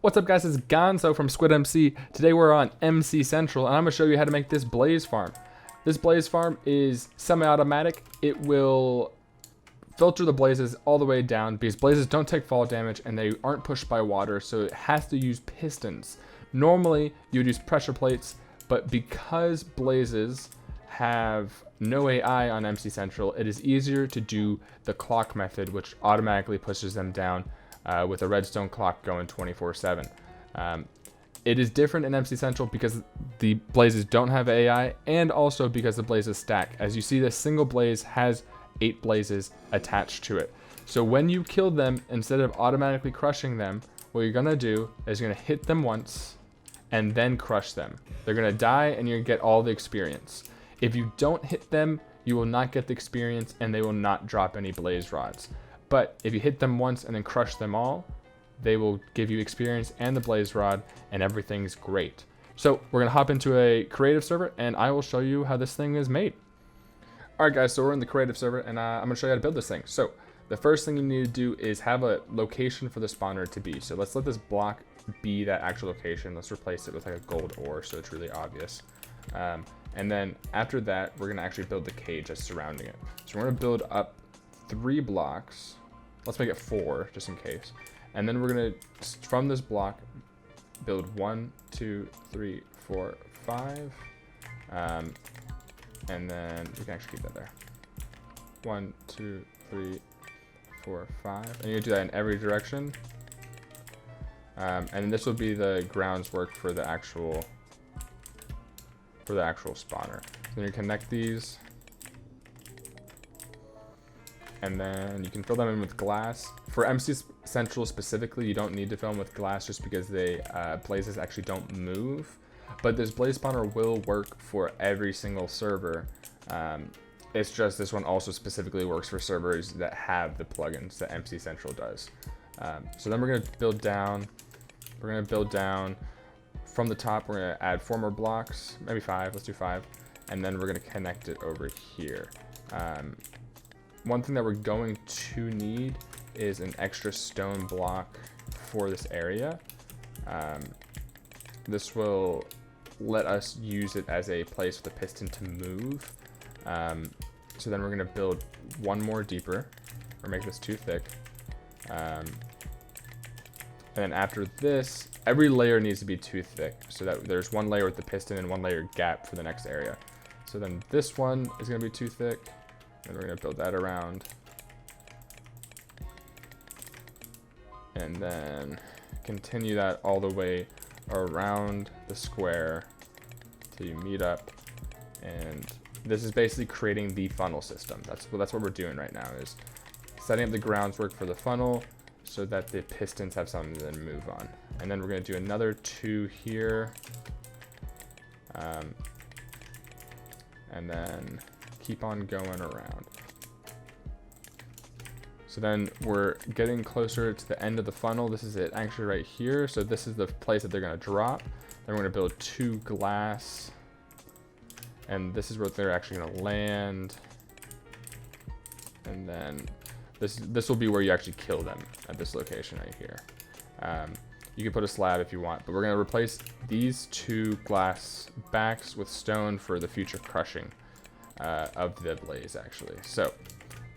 What's up guys, it's Gonzo from Squid MC. Today we're on Mccentral and I'm going to show you how to make this blaze farm. This blaze farm is semi-automatic. It will filter the blazes all the way down because blazes don't take fall damage and they aren't pushed by water, so it has to use pistons. Normally you would use pressure plates, but because blazes have no AI on Mccentral, it is easier to do the clock method, which automatically pushes them down with a redstone clock going 24/7. It is different in Mccentral because the blazes don't have AI, and also because the blazes stack. As you see, this single blaze has 8 blazes attached to it. So when you kill them, instead of automatically crushing them, what you're gonna do is you're gonna hit them once and then crush them. They're gonna die and you're gonna get all the experience. If you don't hit them, you will not get the experience and they will not drop any blaze rods. But if you hit them once and then crush them all, they will give you experience and the blaze rod, and everything's great. So we're gonna hop into a creative server and I will show you how this thing is made. Alright guys, so we're in the creative server and I'm gonna show you how to build this thing. So the first thing you need to do is have a location for the spawner to be. So let's let this block be that actual location. Let's replace it with like a gold ore so it's really obvious. And then after that, we're gonna actually build the cage that's surrounding it. So we're gonna build up 3 blocks. Let's make it 4 just in case. And then we're gonna, from this block, build 1, 2, 3, 4, 5. And then we can actually keep that there. 1, 2, 3, 4, 5. And you're gonna do that in every direction. And this will be the groundswork for the actual spawner. Then you connect these. And then you can fill them in with glass. For Mccentral specifically, you don't need to fill them with glass just because they blazes actually don't move. But this blaze spawner will work for every single server. It's just this one also specifically works for servers that have the plugins that Mccentral does. So then we're gonna build down. We're gonna build down from the top. We're gonna add 4 more blocks, maybe 5. Let's do 5, and then we're gonna connect it over here. One thing that we're going to need is an extra stone block for this area. This will let us use it as a place for the piston to move. So then we're gonna build 1 more deeper, or make this too thick. And then after this, every layer needs to be too thick so that there's 1 layer with the piston and 1 layer gap for the next area. So then this one is gonna be too thick. And we're gonna build that around. And then continue that all the way around the square till you meet up. And this is basically creating the funnel system. That's what we're doing right now, is setting up the groundwork for the funnel so that the pistons have something to then move on. And then we're gonna do another 2 here. And then keep on going around. So then we're getting closer to the end of the funnel. This is it actually right here. So this is the place that they're gonna drop. Then we're gonna build 2 glass. And this is where they're actually gonna land. And then this will be where you actually kill them, at this location right here. You can put a slab if you want, but we're gonna replace these 2 glass backs with stone for the future crushing of the blaze actually. So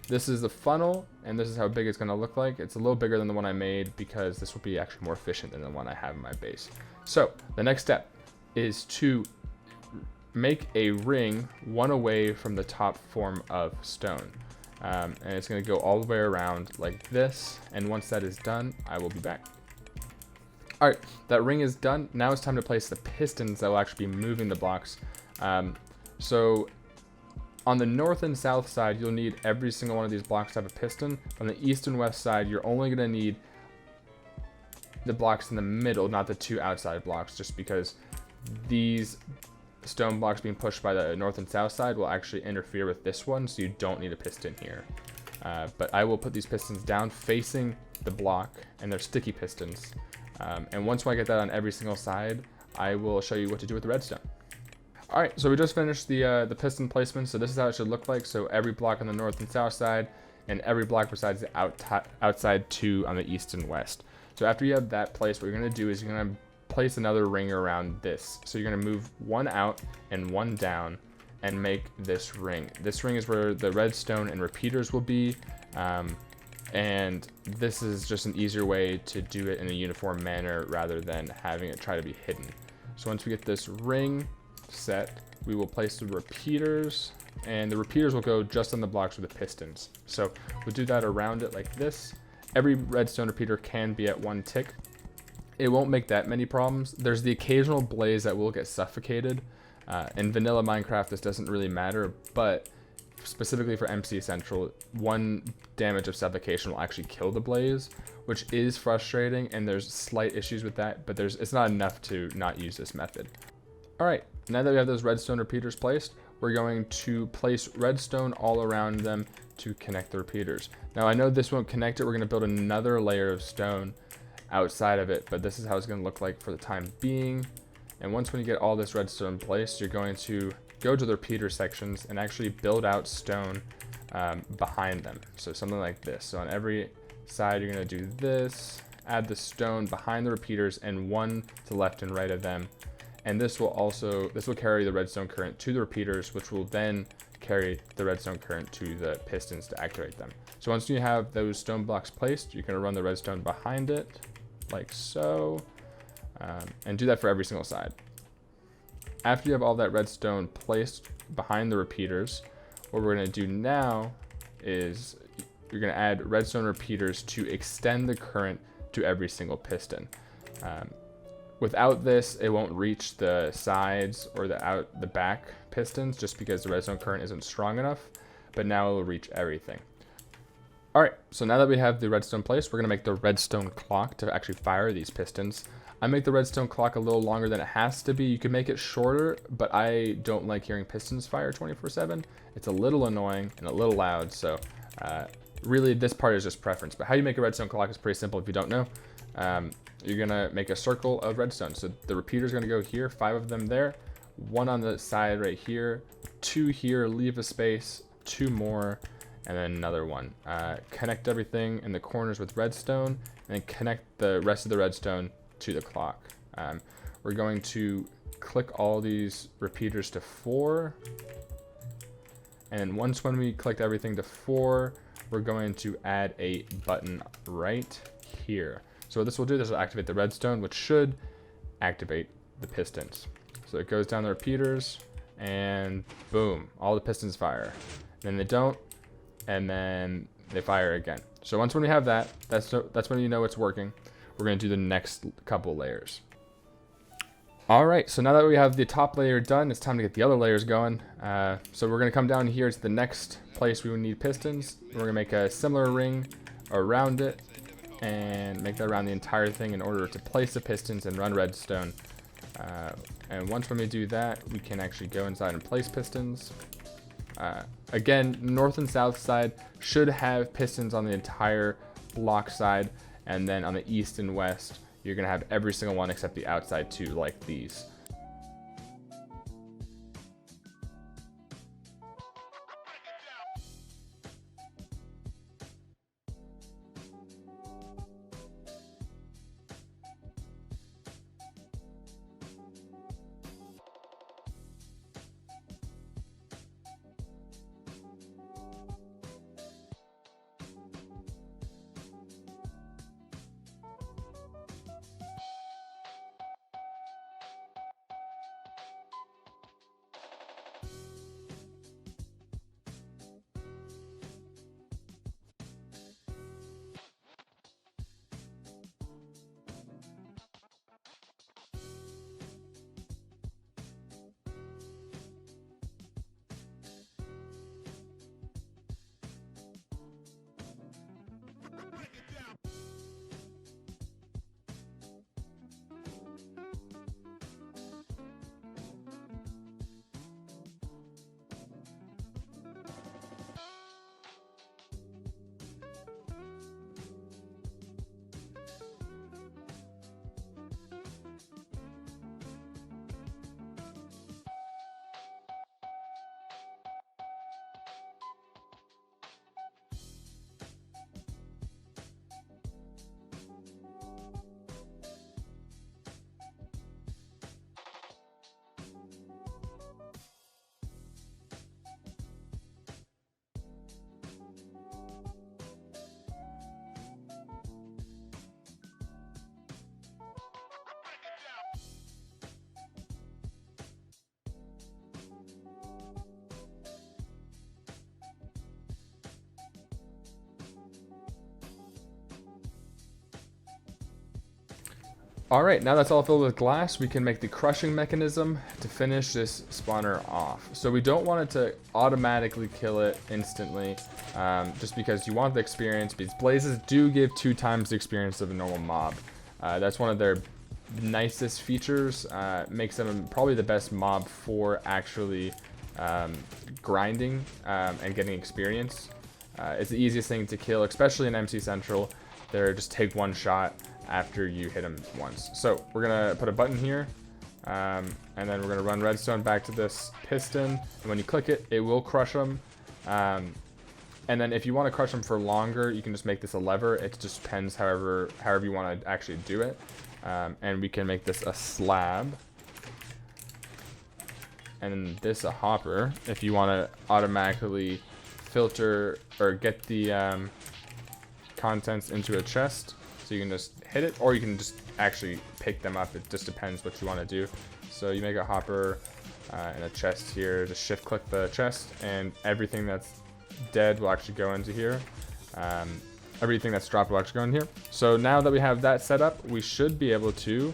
this is the funnel and this is how big it's going to look like. It's a little bigger than the one I made because this will be actually more efficient than the one I have in my base. So the next step is to make a ring 1 away from the top form of stone. And it's going to go all the way around like this, and once that is done, I will be back. Alright, that ring is done. Now it's time to place the pistons that will actually be moving the blocks. So on the north and south side, you'll need every single one of these blocks to have a piston. On the east and west side, you're only going to need the blocks in the middle, not the 2 outside blocks, just because these stone blocks being pushed by the north and south side will actually interfere with this one, so you don't need a piston here. But I will put these pistons down facing the block, and they're sticky pistons. And once I get that on every single side, I will show you what to do with the redstone. Alright, so we just finished the piston placement, so this is how it should look like. So every block on the north and south side, and every block besides the outside 2 on the east and west. So after you have that placed, what you're going to do is you're going to place another ring around this. So you're going to move one out and one down and make this ring. This ring is where the redstone and repeaters will be. And this is just an easier way to do it in a uniform manner rather than having it try to be hidden. So once we get this ring set, we will place the repeaters, and the repeaters will go just on the blocks with the pistons. So we'll do that around it like this. Every redstone repeater can be at 1 tick. It won't make that many problems. There's the occasional blaze that will get suffocated. In vanilla Minecraft, this doesn't really matter, but specifically for Mccentral, 1 damage of suffocation will actually kill the blaze, which is frustrating, and there's slight issues with that, but it's not enough to not use this method. Alright, now that we have those redstone repeaters placed, we're going to place redstone all around them to connect the repeaters. Now I know this won't connect it, we're going to build another layer of stone outside of it, but this is how it's going to look like for the time being. And once when you get all this redstone placed, you're going to go to the repeater sections and actually build out stone behind them. So something like this. So on every side you're going to do this, add the stone behind the repeaters and 1 to left and right of them. And this will carry the redstone current to the repeaters, which will then carry the redstone current to the pistons to activate them. So once you have those stone blocks placed, you're going to run the redstone behind it like so, and do that for every single side. After you have all that redstone placed behind the repeaters, what we're going to do now is you're going to add redstone repeaters to extend the current to every single piston. Without this, it won't reach the sides or the back pistons just because the redstone current isn't strong enough, but now it will reach everything. Alright, so now that we have the redstone placed, we're going to make the redstone clock to actually fire these pistons. I make the redstone clock a little longer than it has to be. You can make it shorter, but I don't like hearing pistons fire 24/7. It's a little annoying and a little loud, so really this part is just preference. But how you make a redstone clock is pretty simple if you don't know. You're going to make a circle of redstone. So the repeater's going to go here, 5 of them there, 1 on the side right here, 2 here, leave a space, 2 more, and then another 1. Connect everything in the corners with redstone, and then connect the rest of the redstone to the clock. We're going to click all these repeaters to 4, and once when we clicked everything to 4, we're going to add a button right here. So what this will do, this will activate the redstone, which should activate the pistons. So it goes down the repeaters, and boom, all the pistons fire. Then they don't, and then they fire again. So once when we have that, that's when you know it's working. We're going to do the next couple layers. Alright, so now that we have the top layer done, it's time to get the other layers going. So we're going to come down here to the next place we would need pistons. We're going to make a similar ring around it, and make that around the entire thing in order to place the pistons and run redstone. And once when we do that, we can actually go inside and place pistons. Again, north and south side should have pistons on the entire block side, and then on the east and west, you're going to have every single one except the outside 2, like these. Alright, now that's all filled with glass, we can make the crushing mechanism to finish this spawner off. So we don't want it to automatically kill it instantly, just because you want the experience, because blazes do give 2 times the experience of a normal mob. That's one of their nicest features, makes them probably the best mob for actually grinding and getting experience. It's the easiest thing to kill, especially in MC Central. They're just take 1 shot after you hit them once. So we're gonna put a button here, and then we're gonna run redstone back to this piston, and when you click it, it will crush them. And then if you want to crush them for longer, you can just make this a lever. It just depends however you want to actually do it. And we can make this a slab, and this a hopper if you want to automatically filter or get the contents into a chest. So you can just hit it, or you can just actually pick them up. It just depends what you want to do. So you make a hopper and a chest here. Just shift click the chest, and everything that's dead will actually go into here. Everything that's dropped will actually go in here. So now that we have that set up, we should be able to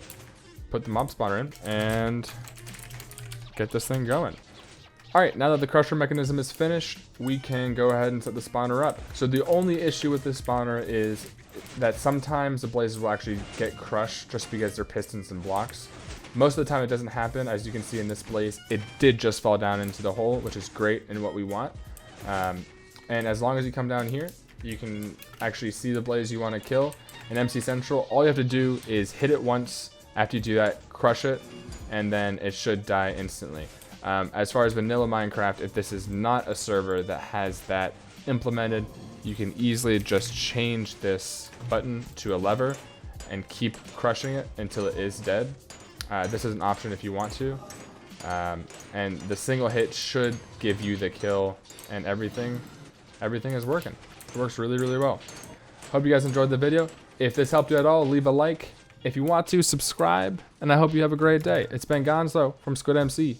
put the mob spawner in and get this thing going. Alright, now that the crusher mechanism is finished, we can go ahead and set the spawner up. So the only issue with this spawner is that sometimes the blazes will actually get crushed just because they're pistons and blocks. Most of the time it doesn't happen. As you can see in this blaze, it did just fall down into the hole, which is great and what we want. And as long as you come down here, you can actually see the blaze you want to kill. In MC Central, all you have to do is hit it once. After you do that, crush it, and then it should die instantly. As far as vanilla Minecraft, if this is not a server that has that implemented, you can easily just change this button to a lever and keep crushing it until it is dead. This is an option if you want to. And the single hit should give you the kill, and everything is working. It works really, really well. Hope you guys enjoyed the video. If this helped you at all, leave a like. If you want to, subscribe, and I hope you have a great day. It's been Gonzo from Squid MC.